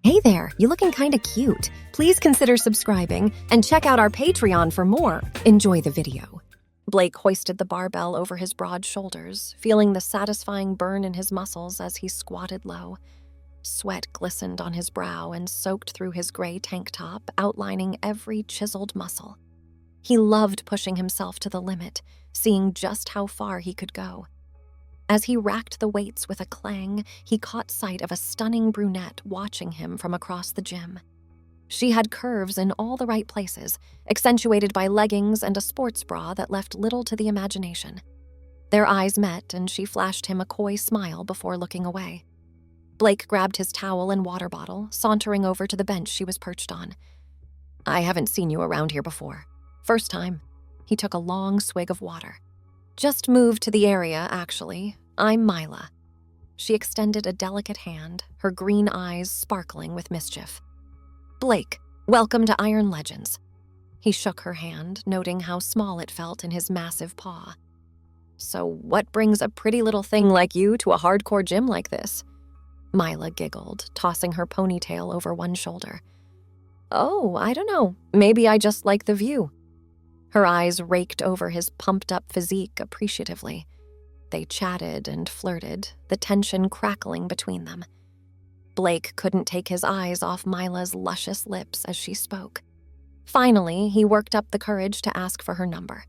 Hey there, you looking kinda cute. Please consider subscribing and check out our Patreon for more. Enjoy the video. Blake hoisted the barbell over his broad shoulders, feeling the satisfying burn in his muscles as he squatted low. Sweat glistened on his brow and soaked through his gray tank top, outlining every chiseled muscle. He loved pushing himself to the limit, seeing just how far he could go. As he racked the weights with a clang, he caught sight of a stunning brunette watching him from across the gym. She had curves in all the right places, accentuated by leggings and a sports bra that left little to the imagination. Their eyes met, and she flashed him a coy smile before looking away. Blake grabbed his towel and water bottle, sauntering over to the bench she was perched on. "I haven't seen you around here before. First time." He took a long swig of water. "Just moved to the area, actually. I'm Mila." She extended a delicate hand, her green eyes sparkling with mischief. "Blake, welcome to Iron Legends." He shook her hand, noting how small it felt in his massive paw. "So what brings a pretty little thing like you to a hardcore gym like this?" Mila giggled, tossing her ponytail over one shoulder. "Oh, I don't know. Maybe I just like the view." Her eyes raked over his pumped-up physique appreciatively. They chatted and flirted, the tension crackling between them. Blake couldn't take his eyes off Mila's luscious lips as she spoke. Finally, he worked up the courage to ask for her number.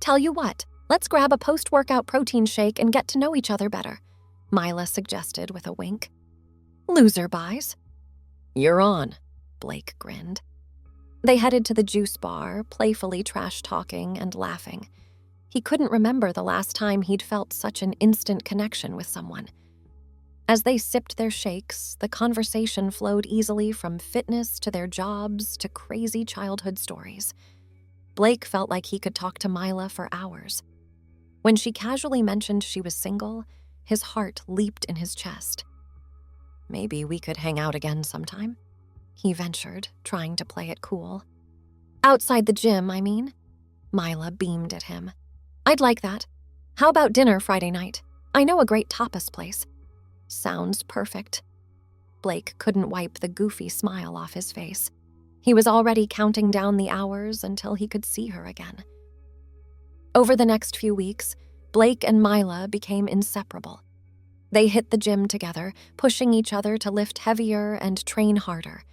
"Tell you what, let's grab a post-workout protein shake and get to know each other better," Mila suggested with a wink. "Loser buys." "You're on," Blake grinned. They headed to the juice bar, playfully trash-talking and laughing. He couldn't remember the last time he'd felt such an instant connection with someone. As they sipped their shakes, the conversation flowed easily from fitness to their jobs to crazy childhood stories. Blake felt like he could talk to Mila for hours. When she casually mentioned she was single, his heart leaped in his chest. "Maybe we could hang out again sometime?" he ventured, trying to play it cool. "Outside the gym, I mean." Mila beamed at him. "I'd like that. How about dinner Friday night? I know a great tapas place." "Sounds perfect." Blake couldn't wipe the goofy smile off his face. He was already counting down the hours until he could see her again. Over the next few weeks, Blake and Mila became inseparable. They hit the gym together, pushing each other to lift heavier and train harder.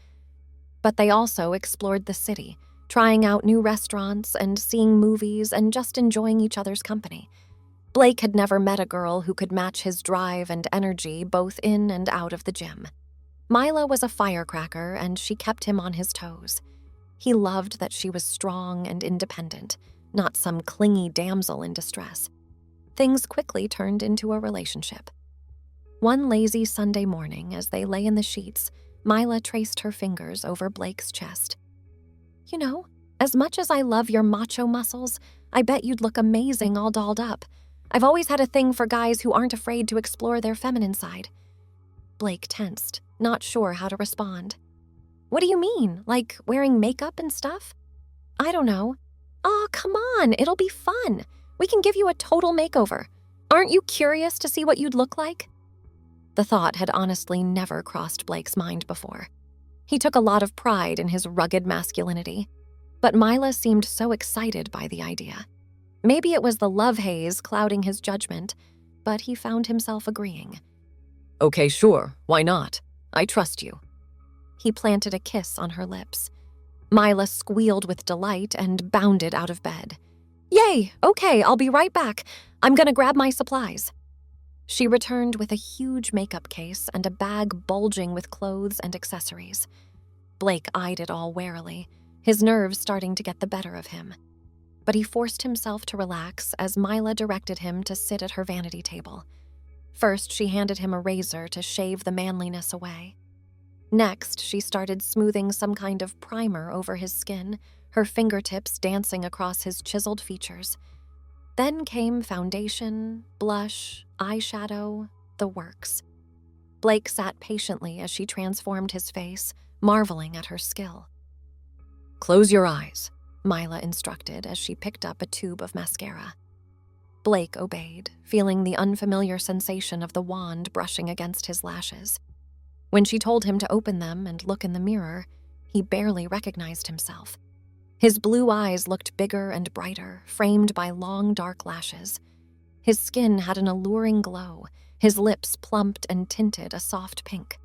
But they also explored the city, trying out new restaurants and seeing movies and just enjoying each other's company. Blake had never met a girl who could match his drive and energy both in and out of the gym. Mila was a firecracker, and she kept him on his toes. He loved that she was strong and independent, not some clingy damsel in distress. Things quickly turned into a relationship. One lazy Sunday morning, as they lay in the sheets, Mila traced her fingers over Blake's chest. "You know, as much as I love your macho muscles, I bet you'd look amazing all dolled up. I've always had a thing for guys who aren't afraid to explore their feminine side." Blake tensed, not sure how to respond. "What do you mean? Like wearing makeup and stuff?" "I don't know." "Oh, come on, it'll be fun. We can give you a total makeover. Aren't you curious to see what you'd look like?" The thought had honestly never crossed Blake's mind before. He took a lot of pride in his rugged masculinity, but Mila seemed so excited by the idea. Maybe it was the love haze clouding his judgment, but he found himself agreeing. "Okay, sure, why not? I trust you." He planted a kiss on her lips. Mila squealed with delight and bounded out of bed. "Yay, okay, I'll be right back. I'm gonna grab my supplies." She returned with a huge makeup case and a bag bulging with clothes and accessories. Blake eyed it all warily, his nerves starting to get the better of him. But he forced himself to relax as Mila directed him to sit at her vanity table. First, she handed him a razor to shave the manliness away. Next, she started smoothing some kind of primer over his skin, her fingertips dancing across his chiseled features. Then came foundation, blush, eyeshadow, the works. Blake sat patiently as she transformed his face, marveling at her skill. "Close your eyes," Mila instructed as she picked up a tube of mascara. Blake obeyed, feeling the unfamiliar sensation of the wand brushing against his lashes. When she told him to open them and look in the mirror, he barely recognized himself. His blue eyes looked bigger and brighter, framed by long, dark lashes. His skin had an alluring glow, his lips plumped and tinted a soft pink.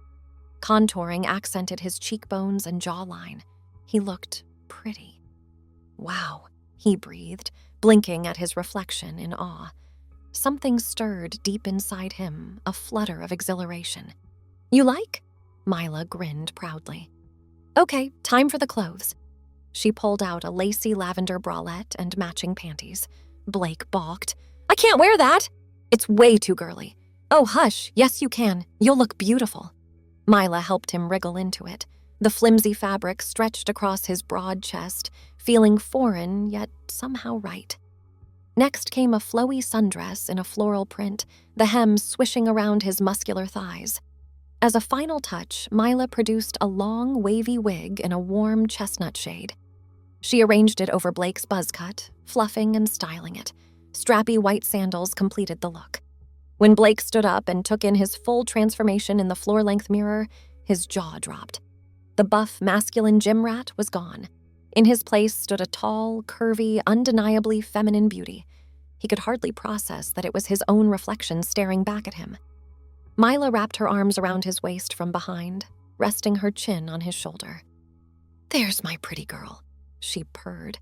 Contouring accented his cheekbones and jawline. He looked pretty. Wow, he breathed, blinking at his reflection in awe. Something stirred deep inside him, a flutter of exhilaration. "You like?" Mila grinned proudly. "Okay, time for the clothes." She pulled out a lacy lavender bralette and matching panties. Blake balked. "I can't wear that! It's way too girly." "Oh, hush, yes you can. You'll look beautiful." Mila helped him wriggle into it. The flimsy fabric stretched across his broad chest, feeling foreign yet somehow right. Next came a flowy sundress in a floral print, the hem swishing around his muscular thighs. As a final touch, Mila produced a long, wavy wig in a warm chestnut shade. She arranged it over Blake's buzz cut, fluffing and styling it. Strappy white sandals completed the look. When Blake stood up and took in his full transformation in the floor-length mirror, his jaw dropped. The buff, masculine gym rat was gone. In his place stood a tall, curvy, undeniably feminine beauty. He could hardly process that it was his own reflection staring back at him. Mila wrapped her arms around his waist from behind, resting her chin on his shoulder. "There's my pretty girl," she purred.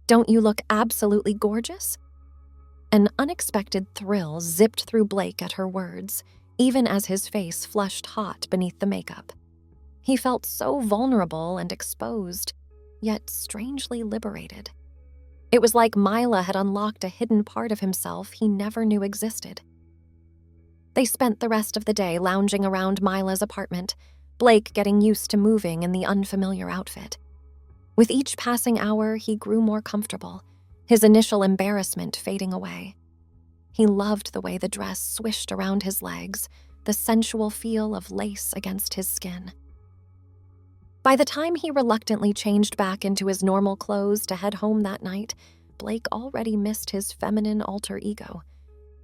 "Don't you look absolutely gorgeous?" An unexpected thrill zipped through Blake at her words, even as his face flushed hot beneath the makeup. He felt so vulnerable and exposed, yet strangely liberated. It was like Mila had unlocked a hidden part of himself he never knew existed. They spent the rest of the day lounging around Mila's apartment, Blake getting used to moving in the unfamiliar outfit. With each passing hour, he grew more comfortable, his initial embarrassment fading away. He loved the way the dress swished around his legs, the sensual feel of lace against his skin. By the time he reluctantly changed back into his normal clothes to head home that night, Blake already missed his feminine alter ego.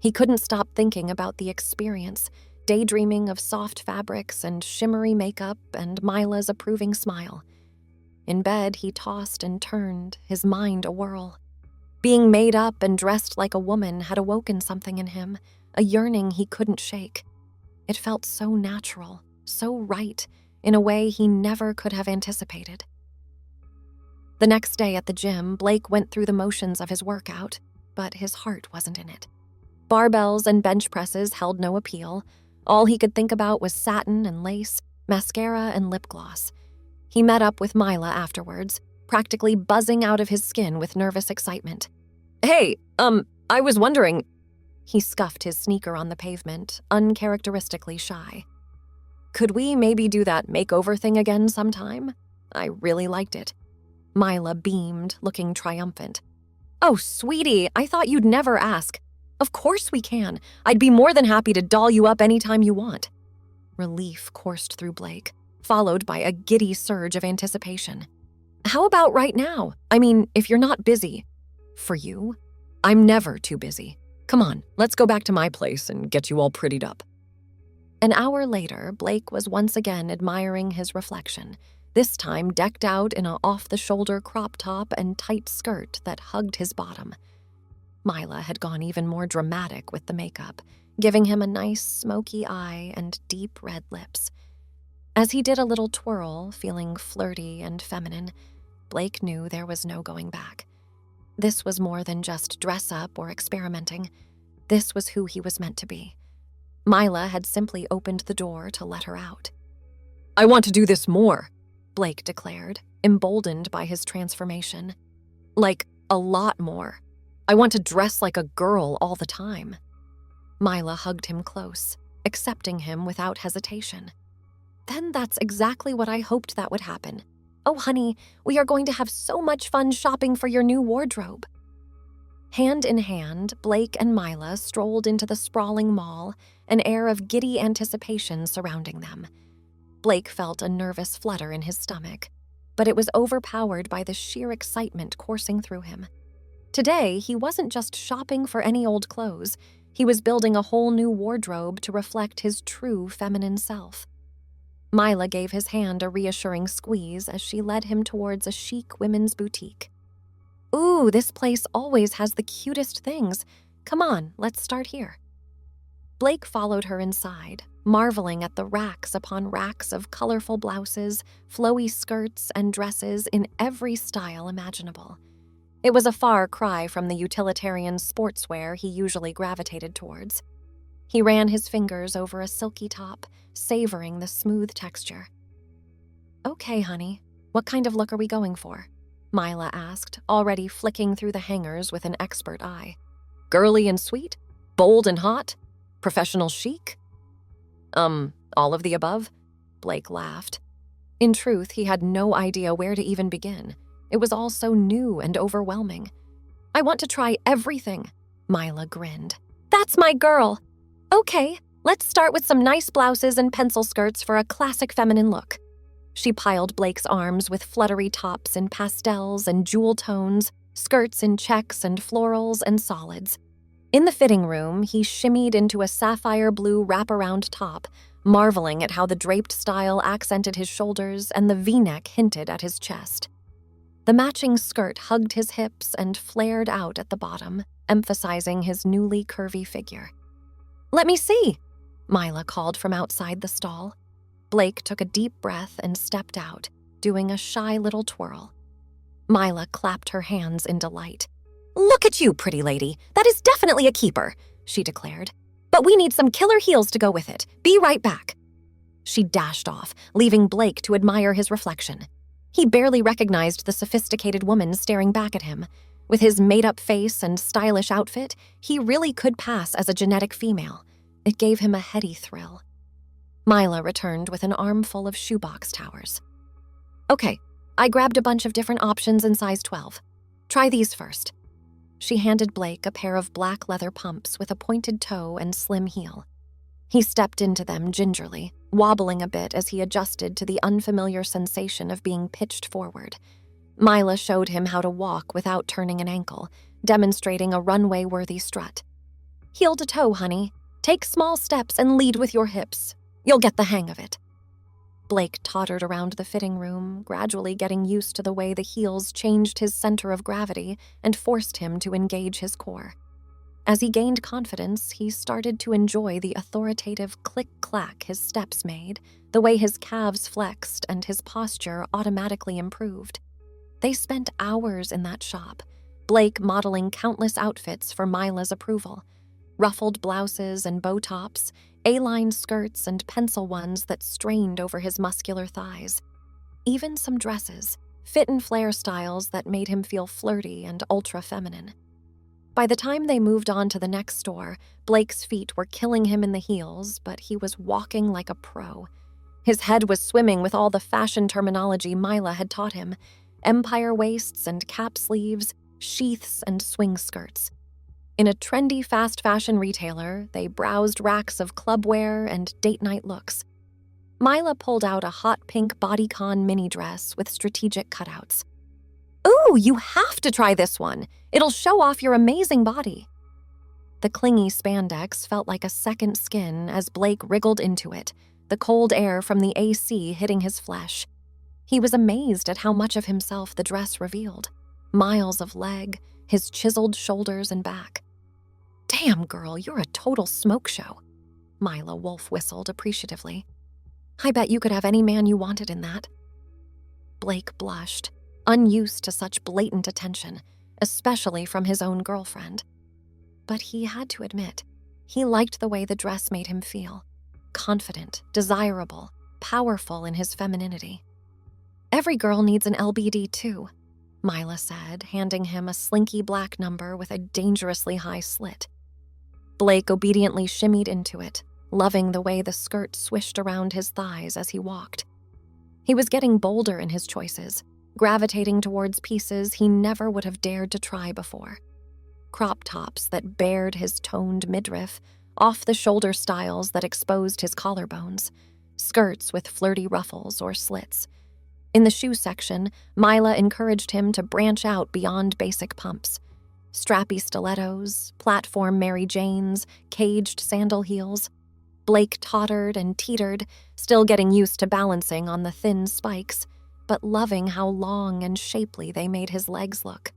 He couldn't stop thinking about the experience, daydreaming of soft fabrics and shimmery makeup and Mila's approving smile. In bed, he tossed and turned, his mind awhirl. Being made up and dressed like a woman had awoken something in him, a yearning he couldn't shake. It felt so natural, so right, in a way he never could have anticipated. The next day at the gym, Blake went through the motions of his workout, but his heart wasn't in it. Barbells and bench presses held no appeal. All he could think about was satin and lace, mascara and lip gloss. He met up with Mila afterwards, practically buzzing out of his skin with nervous excitement. "Hey, I was wondering..." He scuffed his sneaker on the pavement, uncharacteristically shy. "Could we maybe do that makeover thing again sometime? I really liked it." Mila beamed, looking triumphant. "Oh, sweetie, I thought you'd never ask. Of course we can. I'd be more than happy to doll you up anytime you want." Relief coursed through Blake, followed by a giddy surge of anticipation. "How about right now? I mean, if you're not busy." "For you? I'm never too busy. Come on, let's go back to my place and get you all prettied up." An hour later, Blake was once again admiring his reflection, this time decked out in an off-the-shoulder crop top and tight skirt that hugged his bottom. Mila had gone even more dramatic with the makeup, giving him a nice smoky eye and deep red lips. As he did a little twirl, feeling flirty and feminine, Blake knew there was no going back. This was more than just dress up or experimenting. This was who he was meant to be. Mila had simply opened the door to let her out. "I want to do this more," Blake declared, emboldened by his transformation. "Like, a lot more. I want to dress like a girl all the time." Mila hugged him close, accepting him without hesitation. "Then that's exactly what I hoped that would happen. Oh, honey, we are going to have so much fun shopping for your new wardrobe." Hand in hand, Blake and Mila strolled into the sprawling mall, an air of giddy anticipation surrounding them. Blake felt a nervous flutter in his stomach, but it was overpowered by the sheer excitement coursing through him. Today, he wasn't just shopping for any old clothes. He was building a whole new wardrobe to reflect his true feminine self. Mila gave his hand a reassuring squeeze as she led him towards a chic women's boutique. Ooh, this place always has the cutest things. Come on, let's start here. Blake followed her inside, marveling at the racks upon racks of colorful blouses, flowy skirts, and dresses in every style imaginable. It was a far cry from the utilitarian sportswear he usually gravitated towards. He ran his fingers over a silky top, savoring the smooth texture. Okay, honey, what kind of look are we going for? Mila asked, already flicking through the hangers with an expert eye. Girly and sweet? Bold and hot? Professional chic? All of the above? Blake laughed. In truth, he had no idea where to even begin. It was all so new and overwhelming. I want to try everything, Mila grinned. That's my girl. Okay, let's start with some nice blouses and pencil skirts for a classic feminine look. She piled Blake's arms with fluttery tops in pastels and jewel tones, skirts in checks and florals and solids. In the fitting room, he shimmied into a sapphire blue wraparound top, marveling at how the draped style accented his shoulders and the V-neck hinted at his chest. The matching skirt hugged his hips and flared out at the bottom, emphasizing his newly curvy figure. Let me see, Mila called from outside the stall. Blake took a deep breath and stepped out, doing a shy little twirl. Mila clapped her hands in delight. Look at you, pretty lady. That is definitely a keeper, she declared. But we need some killer heels to go with it. Be right back. She dashed off, leaving Blake to admire his reflection. He barely recognized the sophisticated woman staring back at him. With his made-up face and stylish outfit, he really could pass as a genetic female. It gave him a heady thrill. Mila returned with an armful of shoebox towers. Okay, I grabbed a bunch of different options in size 12. Try these first. She handed Blake a pair of black leather pumps with a pointed toe and slim heel. He stepped into them gingerly, wobbling a bit as he adjusted to the unfamiliar sensation of being pitched forward. Mila showed him how to walk without turning an ankle, demonstrating a runway-worthy strut. Heel to toe, honey. Take small steps and lead with your hips. You'll get the hang of it. Blake tottered around the fitting room, gradually getting used to the way the heels changed his center of gravity and forced him to engage his core. As he gained confidence, he started to enjoy the authoritative click-clack his steps made, the way his calves flexed and his posture automatically improved. They spent hours in that shop, Blake modeling countless outfits for Mila's approval. Ruffled blouses and bow tops, A-line skirts and pencil ones that strained over his muscular thighs. Even some dresses, fit and flare styles that made him feel flirty and ultra-feminine. By the time they moved on to the next store, Blake's feet were killing him in the heels, but he was walking like a pro. His head was swimming with all the fashion terminology Mila had taught him: empire waists and cap sleeves, sheaths and swing skirts. In a trendy fast fashion retailer, they browsed racks of clubwear and date night looks. Mila pulled out a hot pink bodycon mini dress with strategic cutouts. Ooh, you have to try this one. It'll show off your amazing body. The clingy spandex felt like a second skin as Blake wriggled into it, the cold air from the AC hitting his flesh. He was amazed at how much of himself the dress revealed. Miles of leg, his chiseled shoulders and back. Damn, girl, you're a total smoke show, Mila wolf whistled appreciatively. I bet you could have any man you wanted in that. Blake blushed, unused to such blatant attention, especially from his own girlfriend. But he had to admit, he liked the way the dress made him feel. Confident, desirable, powerful in his femininity. Every girl needs an LBD too, Mila said, handing him a slinky black number with a dangerously high slit. Blake obediently shimmied into it, loving the way the skirt swished around his thighs as he walked. He was getting bolder in his choices, gravitating towards pieces he never would have dared to try before. Crop tops that bared his toned midriff, off-the-shoulder styles that exposed his collarbones, skirts with flirty ruffles or slits. In the shoe section, Mila encouraged him to branch out beyond basic pumps. Strappy stilettos, platform Mary Janes, caged sandal heels. Blake tottered and teetered, still getting used to balancing on the thin spikes, but loving how long and shapely they made his legs look.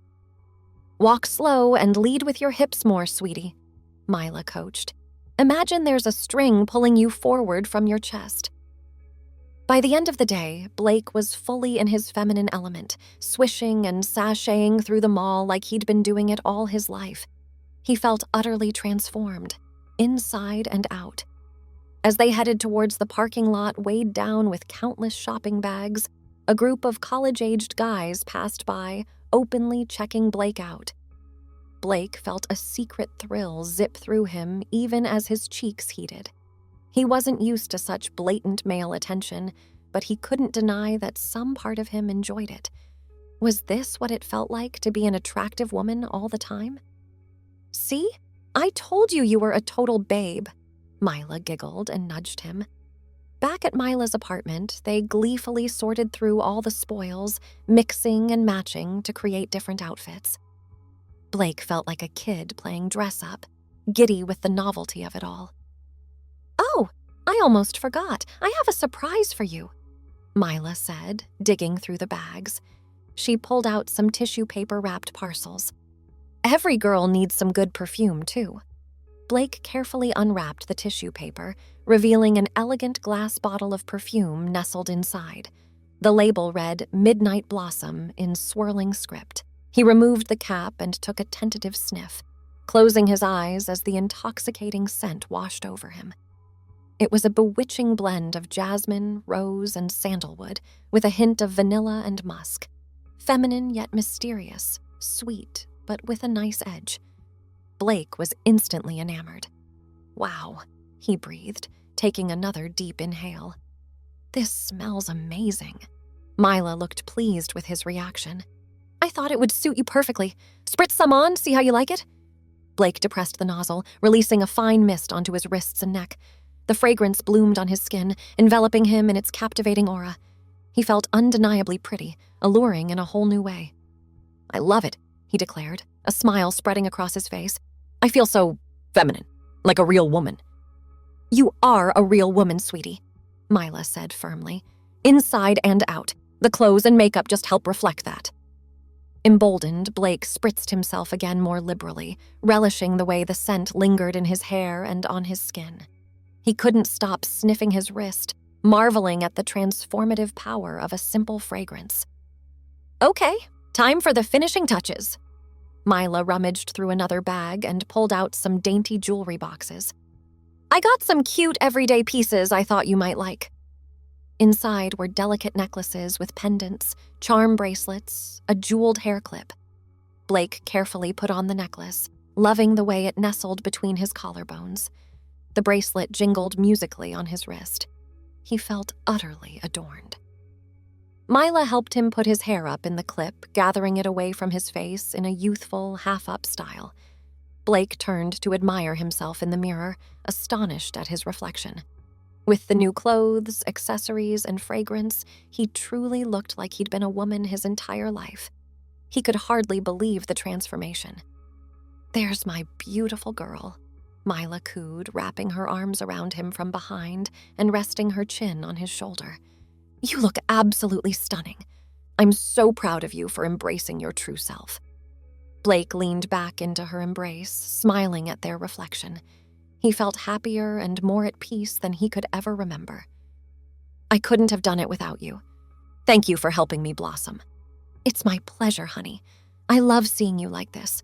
"Walk slow and lead with your hips more, sweetie," Mila coached. "Imagine there's a string pulling you forward from your chest." By the end of the day, Blake was fully in his feminine element, swishing and sashaying through the mall like he'd been doing it all his life. He felt utterly transformed, inside and out. As they headed towards the parking lot weighed down with countless shopping bags, a group of college-aged guys passed by, openly checking Blake out. Blake felt a secret thrill zip through him even as his cheeks heated. He wasn't used to such blatant male attention, but he couldn't deny that some part of him enjoyed it. Was this what it felt like to be an attractive woman all the time? "See? I told you you were a total babe," Mila giggled and nudged him. Back at Mila's apartment, they gleefully sorted through all the spoils, mixing and matching to create different outfits. Blake felt like a kid playing dress-up, giddy with the novelty of it all. "Oh, I almost forgot. I have a surprise for you," Mila said, digging through the bags. She pulled out some tissue paper-wrapped parcels. "Every girl needs some good perfume, too." Blake carefully unwrapped the tissue paper, revealing an elegant glass bottle of perfume nestled inside. The label read "Midnight Blossom" in swirling script. He removed the cap and took a tentative sniff, closing his eyes as the intoxicating scent washed over him. It was a bewitching blend of jasmine, rose, and sandalwood, with a hint of vanilla and musk. Feminine yet mysterious, sweet, but with a nice edge. Blake was instantly enamored. "Wow," he breathed, taking another deep inhale. "This smells amazing." Mila looked pleased with his reaction. "I thought it would suit you perfectly. Spritz some on, see how you like it?" Blake depressed the nozzle, releasing a fine mist onto his wrists and neck. The fragrance bloomed on his skin, enveloping him in its captivating aura. He felt undeniably pretty, alluring in a whole new way. "I love it," he declared, a smile spreading across his face. "I feel so feminine, like a real woman." "You are a real woman, sweetie," Mila said firmly. "Inside and out. The clothes and makeup just help reflect that." Emboldened, Blake spritzed himself again more liberally, relishing the way the scent lingered in his hair and on his skin. He couldn't stop sniffing his wrist, marveling at the transformative power of a simple fragrance. "Okay, time for the finishing touches." Mila rummaged through another bag and pulled out some dainty jewelry boxes. "I got some cute everyday pieces I thought you might like." Inside were delicate necklaces with pendants, charm bracelets, a jeweled hair clip. Blake carefully put on the necklace, loving the way it nestled between his collarbones. The bracelet jingled musically on his wrist. He felt utterly adorned. Mila helped him put his hair up in the clip, gathering it away from his face in a youthful, half-up style. Blake turned to admire himself in the mirror, astonished at his reflection. With the new clothes, accessories, and fragrance, he truly looked like he'd been a woman his entire life. He could hardly believe the transformation. "There's my beautiful girl," Mila cooed, wrapping her arms around him from behind and resting her chin on his shoulder. "You look absolutely stunning. I'm so proud of you for embracing your true self." Blake leaned back into her embrace, smiling at their reflection. He felt happier and more at peace than he could ever remember. "I couldn't have done it without you. Thank you for helping me blossom." "It's my pleasure, honey. I love seeing you like this."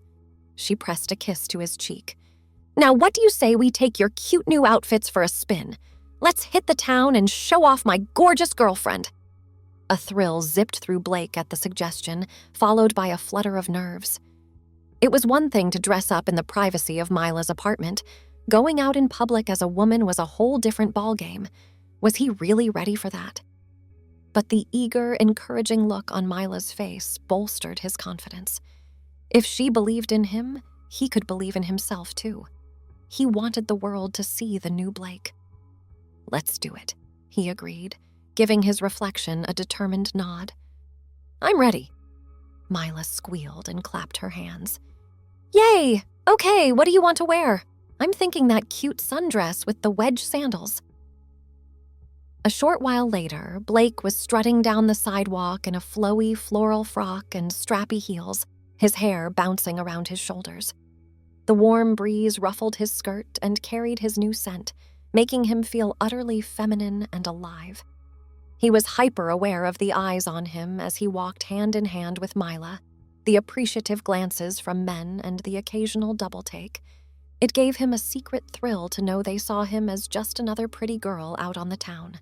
She pressed a kiss to his cheek. "Now what do you say we take your cute new outfits for a spin? Let's hit the town and show off my gorgeous girlfriend." A thrill zipped through Blake at the suggestion, followed by a flutter of nerves. It was one thing to dress up in the privacy of Mila's apartment. Going out in public as a woman was a whole different ballgame. Was he really ready for that? But the eager, encouraging look on Mila's face bolstered his confidence. If she believed in him, he could believe in himself too. He wanted the world to see the new Blake. "Let's do it," he agreed, giving his reflection a determined nod. "I'm ready." Mila squealed and clapped her hands. "Yay! Okay, what do you want to wear?" I'm thinking that cute sundress with the wedge sandals." A short while later, Blake was strutting down the sidewalk in a flowy floral frock and strappy heels, his hair bouncing around his shoulders. The warm breeze ruffled his skirt and carried his new scent, making him feel utterly feminine and alive. He was hyper-aware of the eyes on him as he walked hand in hand with Mila, the appreciative glances from men and the occasional double-take. It gave him a secret thrill to know they saw him as just another pretty girl out on the town.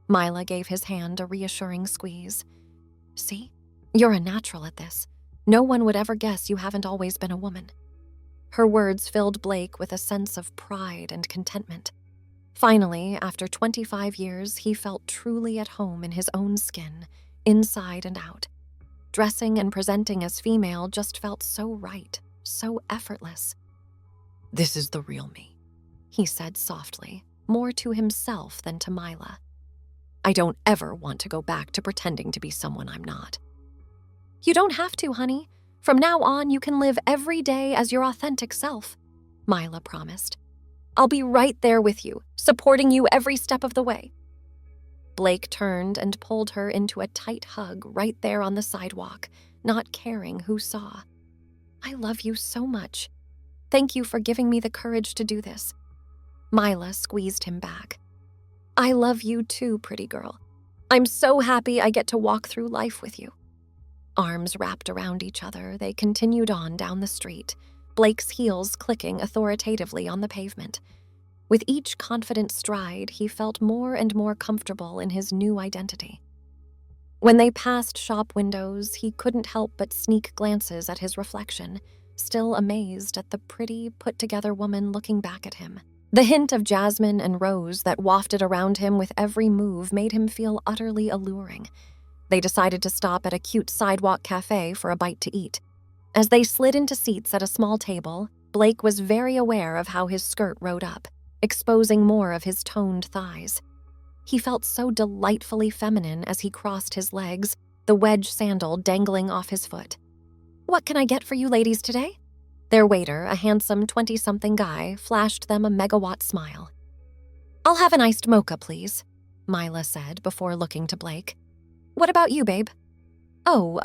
Mila gave his hand a reassuring squeeze. "See? You're a natural at this. No one would ever guess you haven't always been a woman." Her words filled Blake with a sense of pride and contentment. Finally, after 25 years, he felt truly at home in his own skin, inside and out. Dressing and presenting as female just felt so right, so effortless. "This is the real me," he said softly, more to himself than to Mila. "I don't ever want to go back to pretending to be someone I'm not." "You don't have to, honey. From now on, you can live every day as your authentic self," Mila promised. "I'll be right there with you, supporting you every step of the way." Blake turned and pulled her into a tight hug right there on the sidewalk, not caring who saw. "I love you so much. Thank you for giving me the courage to do this." Mila squeezed him back. "I love you too, pretty girl. I'm so happy I get to walk through life with you." Arms wrapped around each other, they continued on down the street, Blake's heels clicking authoritatively on the pavement. With each confident stride, he felt more and more comfortable in his new identity. When they passed shop windows, he couldn't help but sneak glances at his reflection, still amazed at the pretty, put-together woman looking back at him. The hint of jasmine and rose that wafted around him with every move made him feel utterly alluring. They decided to stop at a cute sidewalk cafe for a bite to eat. As they slid into seats at a small table, Blake was very aware of how his skirt rode up, exposing more of his toned thighs. He felt so delightfully feminine as he crossed his legs, the wedge sandal dangling off his foot. "What can I get for you ladies today?" Their waiter, a handsome 20-something guy, flashed them a megawatt smile. "I'll have an iced mocha, please," Mila said before looking to Blake. "What about you, babe?" "Oh,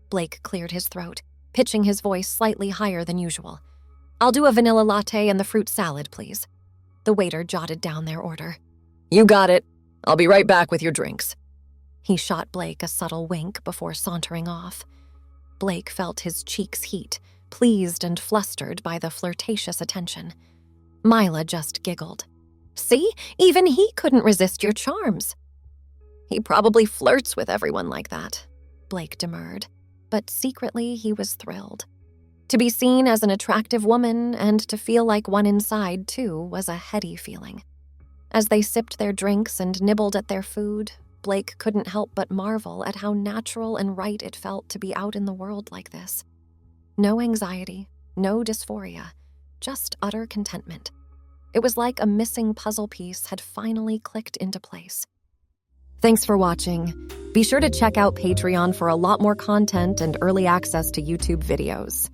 Blake cleared his throat, pitching his voice slightly higher than usual. "I'll do a vanilla latte and the fruit salad, please." The waiter jotted down their order. "You got it. I'll be right back with your drinks." He shot Blake a subtle wink before sauntering off. Blake felt his cheeks heat, pleased and flustered by the flirtatious attention. Mila just giggled. "See, even he couldn't resist your charms." "He probably flirts with everyone like that," Blake demurred, but secretly he was thrilled. To be seen as an attractive woman and to feel like one inside, too, was a heady feeling. As they sipped their drinks and nibbled at their food, Blake couldn't help but marvel at how natural and right it felt to be out in the world like this. No anxiety, no dysphoria, just utter contentment. It was like a missing puzzle piece had finally clicked into place. Thanks for watching. Be sure to check out Patreon for a lot more content and early access to YouTube videos.